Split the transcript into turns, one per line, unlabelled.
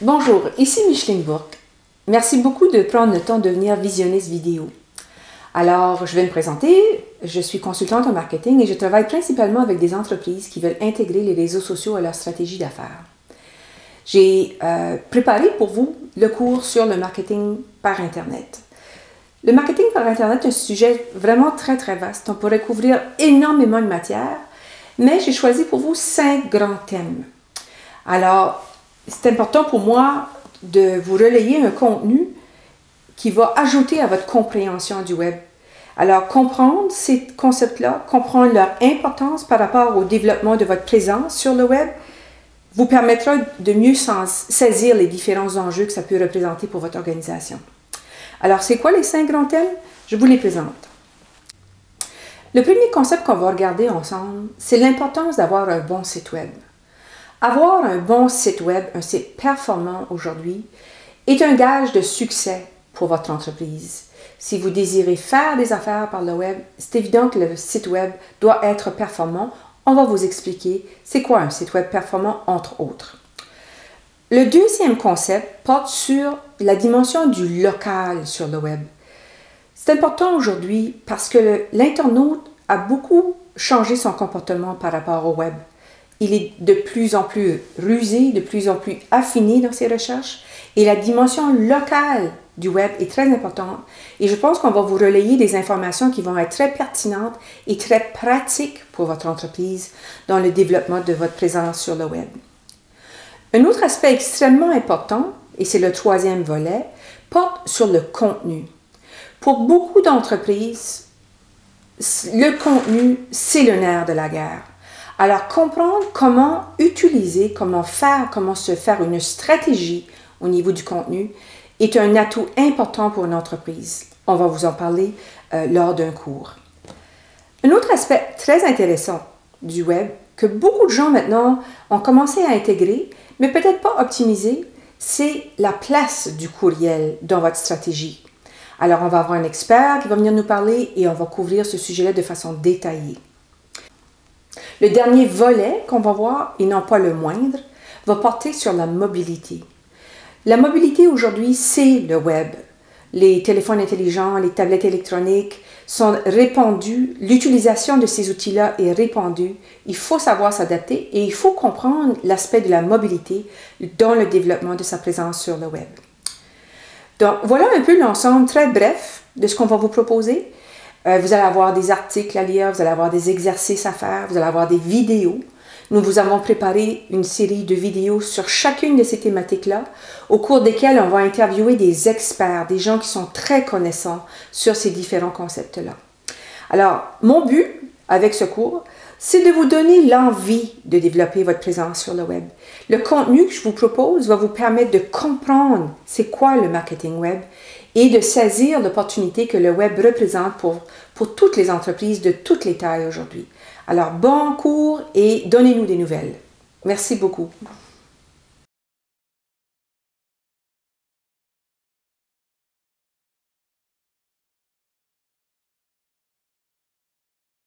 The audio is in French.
Bonjour, ici Micheline Bourque. Merci beaucoup de prendre le temps de venir visionner cette vidéo. Alors, je vais me présenter. Je suis consultante en marketing et je travaille principalement avec des entreprises qui veulent intégrer les réseaux sociaux à leur stratégie d'affaires. J'ai préparé pour vous le cours sur le marketing par Internet. Le marketing par Internet est un sujet vraiment très vaste. On pourrait couvrir énormément de matière, mais j'ai choisi pour vous 5 grands thèmes. Alors, c'est important pour moi de vous relayer un contenu qui va ajouter à votre compréhension du web. Alors, comprendre ces concepts-là, comprendre leur importance par rapport au développement de votre présence sur le web, vous permettra de mieux saisir les différents enjeux que ça peut représenter pour votre organisation. Alors, c'est quoi les 5 grands thèmes? Je vous les présente. Le premier concept qu'on va regarder ensemble, c'est l'importance d'avoir un bon site web. Avoir un bon site web, un site performant aujourd'hui, est un gage de succès pour votre entreprise. Si vous désirez faire des affaires par le web, c'est évident que le site web doit être performant. On va vous expliquer c'est quoi un site web performant, entre autres. Le deuxième concept porte sur la dimension du local sur le web. C'est important aujourd'hui parce que l'internaute a beaucoup changé son comportement par rapport au web. Il est de plus en plus rusé, de plus en plus affiné dans ses recherches et la dimension locale du web est très importante et je pense qu'on va vous relayer des informations qui vont être très pertinentes et très pratiques pour votre entreprise dans le développement de votre présence sur le web. Un autre aspect extrêmement important, et c'est le troisième volet, porte sur le contenu. Pour beaucoup d'entreprises, le contenu, c'est le nerf de la guerre. Alors, comprendre comment utiliser, comment se faire une stratégie au niveau du contenu est un atout important pour une entreprise. On va vous en parler lors d'un cours. Un autre aspect très intéressant du web que beaucoup de gens maintenant ont commencé à intégrer, mais peut-être pas optimiser, c'est la place du courriel dans votre stratégie. Alors, on va avoir un expert qui va venir nous parler et on va couvrir ce sujet-là de façon détaillée. Le dernier volet qu'on va voir, et non pas le moindre, va porter sur la mobilité. La mobilité aujourd'hui, c'est le web. Les téléphones intelligents, les tablettes électroniques sont répandus. L'utilisation de ces outils-là est répandue. Il faut savoir s'adapter et il faut comprendre l'aspect de la mobilité dans le développement de sa présence sur le web. Donc, voilà un peu l'ensemble très bref de ce qu'on va vous proposer. Vous allez avoir des articles à lire, vous allez avoir des exercices à faire, vous allez avoir des vidéos. Nous vous avons préparé une série de vidéos sur chacune de ces thématiques-là, au cours desquelles on va interviewer des experts, des gens qui sont très connaissants sur ces différents concepts-là. Alors, mon but avec ce cours, c'est de vous donner l'envie de développer votre présence sur le web. Le contenu que je vous propose va vous permettre de comprendre c'est quoi le marketing web et de saisir l'opportunité que le web représente pour toutes les entreprises de toutes les tailles aujourd'hui. Alors, bon cours et donnez-nous des nouvelles. Merci beaucoup.